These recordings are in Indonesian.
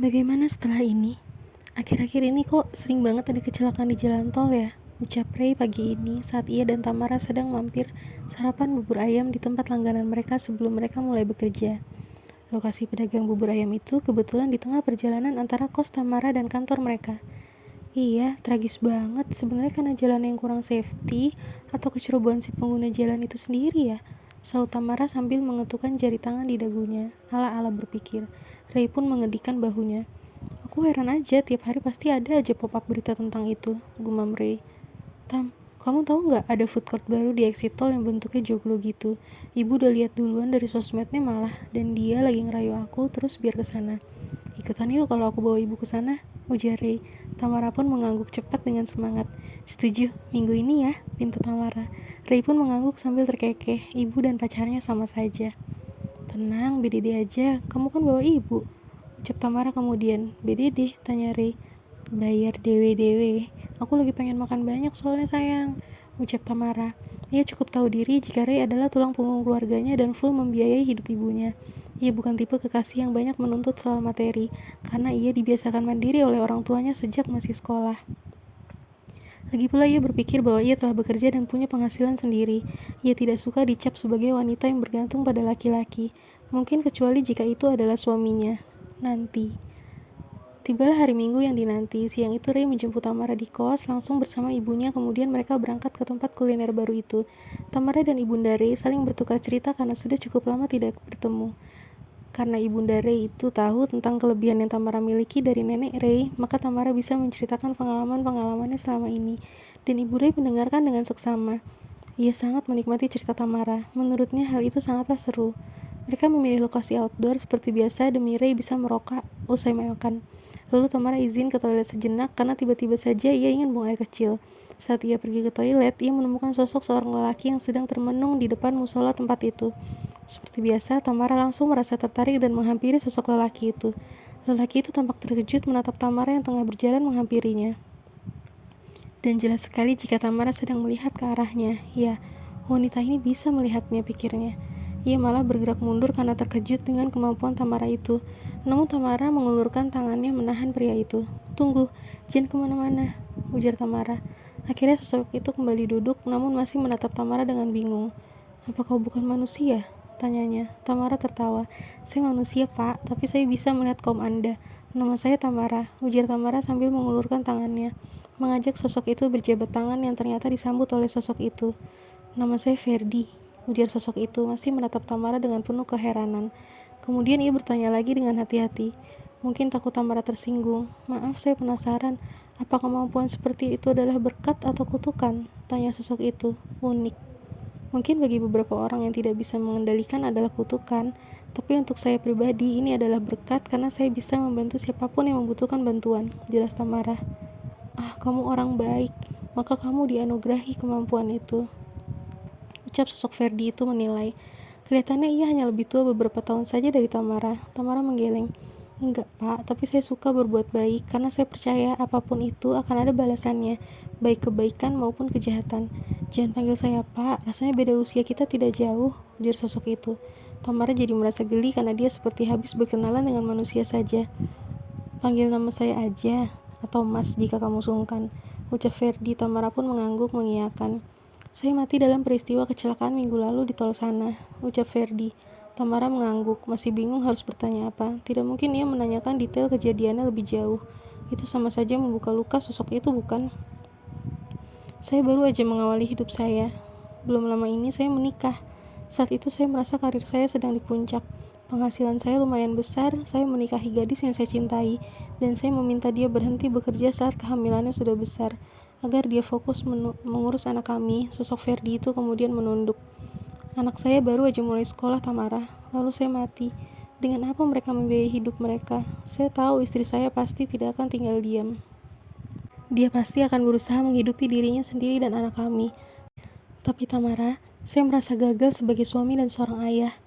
Bagaimana setelah ini? Akhir-akhir ini kok sering banget ada kecelakaan di jalan tol ya? Ucap Ray pagi ini saat ia dan Tamara sedang mampir sarapan bubur ayam di tempat langganan mereka sebelum mereka mulai bekerja. Lokasi pedagang bubur ayam itu kebetulan di tengah perjalanan antara kos Tamara dan kantor mereka. Iya, tragis banget. Sebenarnya karena jalan yang kurang safety atau kecerobohan si pengguna jalan itu sendiri ya. Saut Tamara sambil mengetukkan jari tangan di dagunya. Ala-ala berpikir. Ray pun mengedikan bahunya. Aku heran aja, tiap hari pasti ada aja pop-up berita tentang itu, gumam Ray. Tam, kamu tahu nggak ada food court baru di exit tol yang bentuknya joglo gitu? Ibu udah lihat duluan dari sosmednya malah, dan dia lagi ngerayu aku terus biar kesana. Ikutan yuk kalau aku bawa ibu ke sana, ujar Ray. Tamara pun mengangguk cepat dengan semangat. Setuju, minggu ini ya, pinta Tamara. Ray pun mengangguk sambil terkekeh, ibu dan pacarnya sama saja. Tenang, BDD aja, kamu kan bawa ibu, ucap Tamara kemudian. BDD, tanya Ray. Bayar dewe-dewe. Aku lagi pengen makan banyak soalnya sayang, ucap Tamara. Ia cukup tahu diri jika Ray adalah tulang punggung keluarganya dan full membiayai hidup ibunya. Ia bukan tipe kekasih yang banyak menuntut soal materi, karena ia dibiasakan mandiri oleh orang tuanya sejak masih sekolah. Lagi pula ia berpikir bahwa ia telah bekerja dan punya penghasilan sendiri. Ia tidak suka dicap sebagai wanita yang bergantung pada laki-laki, mungkin kecuali jika itu adalah suaminya. Nanti. Tibalah hari Minggu yang dinanti. Siang itu Ray menjemput Tamara di kos langsung bersama ibunya, kemudian mereka berangkat ke tempat kuliner baru itu. Tamara dan ibunda Ray saling bertukar cerita karena sudah cukup lama tidak bertemu. Karena ibunda Ray itu tahu tentang kelebihan yang Tamara miliki dari nenek Ray, maka Tamara bisa menceritakan pengalaman-pengalamannya selama ini. Dan ibu Ray mendengarkan dengan seksama. Ia sangat menikmati cerita Tamara. Menurutnya hal itu sangatlah seru. Mereka memilih lokasi outdoor seperti biasa demi Ray bisa merokok usai makan. Lalu Tamara izin ke toilet sejenak karena tiba-tiba saja ia ingin buang air kecil. Saat ia pergi ke toilet, ia menemukan sosok seorang lelaki yang sedang termenung di depan musola tempat itu. Seperti biasa, Tamara langsung merasa tertarik dan menghampiri sosok lelaki itu. Lelaki itu tampak terkejut menatap Tamara yang tengah berjalan menghampirinya. Dan jelas sekali jika Tamara sedang melihat ke arahnya. Ya, wanita ini bisa melihatnya, pikirnya. Ia malah bergerak mundur karena terkejut dengan kemampuan Tamara itu. Namun Tamara mengulurkan tangannya menahan pria itu. Tunggu, jangan kemana-mana, ujar Tamara. Akhirnya sosok itu kembali duduk, namun masih menatap Tamara dengan bingung. Apa kau bukan manusia? Tanyanya. Tamara tertawa. Saya manusia, Pak, tapi saya bisa melihat kaum Anda. Nama saya Tamara, ujar Tamara sambil mengulurkan tangannya, mengajak sosok itu berjabat tangan yang ternyata disambut oleh sosok itu. Nama saya Ferdi, ujar sosok itu masih menatap Tamara dengan penuh keheranan. Kemudian ia bertanya lagi dengan hati-hati. Mungkin takut Tamara tersinggung. Maaf, saya penasaran. Apa kemampuan seperti itu adalah berkat atau kutukan? Tanya sosok itu. Unik. Mungkin bagi beberapa orang yang tidak bisa mengendalikan adalah kutukan, tapi untuk saya pribadi ini adalah berkat karena saya bisa membantu siapapun yang membutuhkan bantuan, jelas Tamara. Ah, kamu orang baik, maka kamu dianugerahi kemampuan itu, ucap sosok Ferdi itu menilai. Kelihatannya ia hanya lebih tua beberapa tahun saja dari Tamara. Tamara menggeleng. Enggak, Pak, tapi saya suka berbuat baik karena saya percaya apapun itu akan ada balasannya, baik kebaikan maupun kejahatan. Jangan panggil saya Pak, rasanya beda usia kita tidak jauh, ujar sosok itu. Tamara jadi merasa geli karena dia seperti habis berkenalan dengan manusia saja. Panggil nama saya aja, atau Mas jika kamu sungkan, ucap Ferdi. Tamara pun mengangguk mengiyakan. Saya mati dalam peristiwa kecelakaan minggu lalu di tol sana, ucap Ferdi. Tamara mengangguk, masih bingung harus bertanya apa. Tidak mungkin ia menanyakan detail kejadiannya lebih jauh. Itu sama saja membuka luka sosok itu, bukan? Saya baru aja mengawali hidup saya. Belum lama ini saya menikah. Saat itu saya merasa karir saya sedang di puncak. Penghasilan saya lumayan besar, saya menikahi gadis yang saya cintai, dan saya meminta dia berhenti bekerja saat kehamilannya sudah besar, agar dia fokus mengurus anak kami. Sosok Ferdi itu kemudian menunduk. Anak saya baru aja mulai sekolah, Tamara. Lalu saya mati. Dengan apa mereka membiayai hidup mereka? Saya tahu istri saya pasti tidak akan tinggal diam. Dia pasti akan berusaha menghidupi dirinya sendiri dan anak kami. Tapi Tamara, saya merasa gagal sebagai suami dan seorang ayah.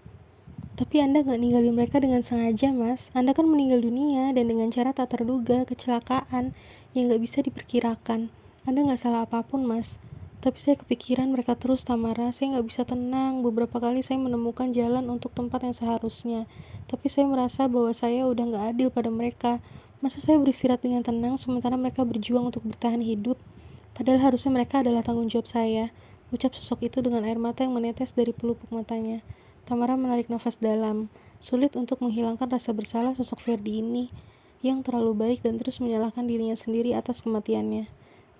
Tapi Anda gak ninggalin mereka dengan sengaja, Mas. Anda kan meninggal dunia dan dengan cara tak terduga, kecelakaan yang gak bisa diperkirakan. Anda gak salah apapun, Mas. Tapi saya kepikiran mereka terus, Tamara. Saya gak bisa tenang. Beberapa kali saya menemukan jalan untuk tempat yang seharusnya. Tapi saya merasa bahwa saya udah gak adil pada mereka. Masa saya beristirahat dengan tenang sementara mereka berjuang untuk bertahan hidup? Padahal harusnya mereka adalah tanggung jawab saya, ucap sosok itu dengan air mata yang menetes dari pelupuk matanya. Tamara menarik nafas dalam. Sulit untuk menghilangkan rasa bersalah sosok Ferdi ini, yang terlalu baik dan terus menyalahkan dirinya sendiri atas kematiannya.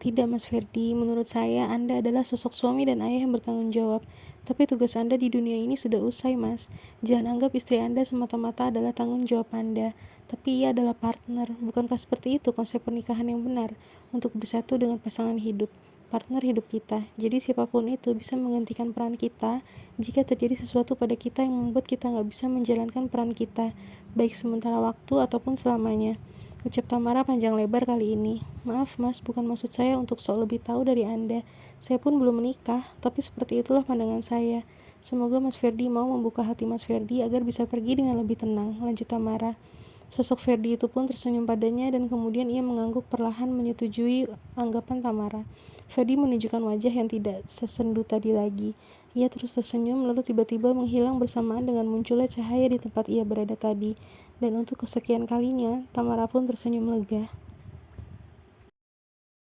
Tidak, Mas Ferdi, menurut saya Anda adalah sosok suami dan ayah yang bertanggung jawab. Tapi tugas Anda di dunia ini sudah usai, Mas. Jangan anggap istri Anda semata-mata adalah tanggung jawab Anda. Tapi ia adalah partner. Bukankah seperti itu konsep pernikahan yang benar? Untuk bersatu dengan pasangan hidup, partner hidup kita. Jadi siapapun itu bisa menggantikan peran kita jika terjadi sesuatu pada kita yang membuat kita gak bisa menjalankan peran kita, baik sementara waktu ataupun selamanya. Ucap Tamara panjang lebar kali ini. Maaf mas, bukan maksud saya untuk sok lebih tahu dari Anda. Saya pun belum menikah, tapi seperti itulah pandangan saya. Semoga Mas Ferdi mau membuka hati Mas Ferdi agar bisa pergi dengan lebih tenang, lanjut Tamara. Sosok Ferdi itu pun tersenyum padanya dan kemudian ia mengangguk perlahan menyetujui anggapan Tamara. Ferdi menunjukkan wajah yang tidak sesendu tadi lagi. Ia terus tersenyum lalu tiba-tiba menghilang bersamaan dengan munculnya cahaya di tempat ia berada tadi. Dan untuk kesekian kalinya, Tamara pun tersenyum lega.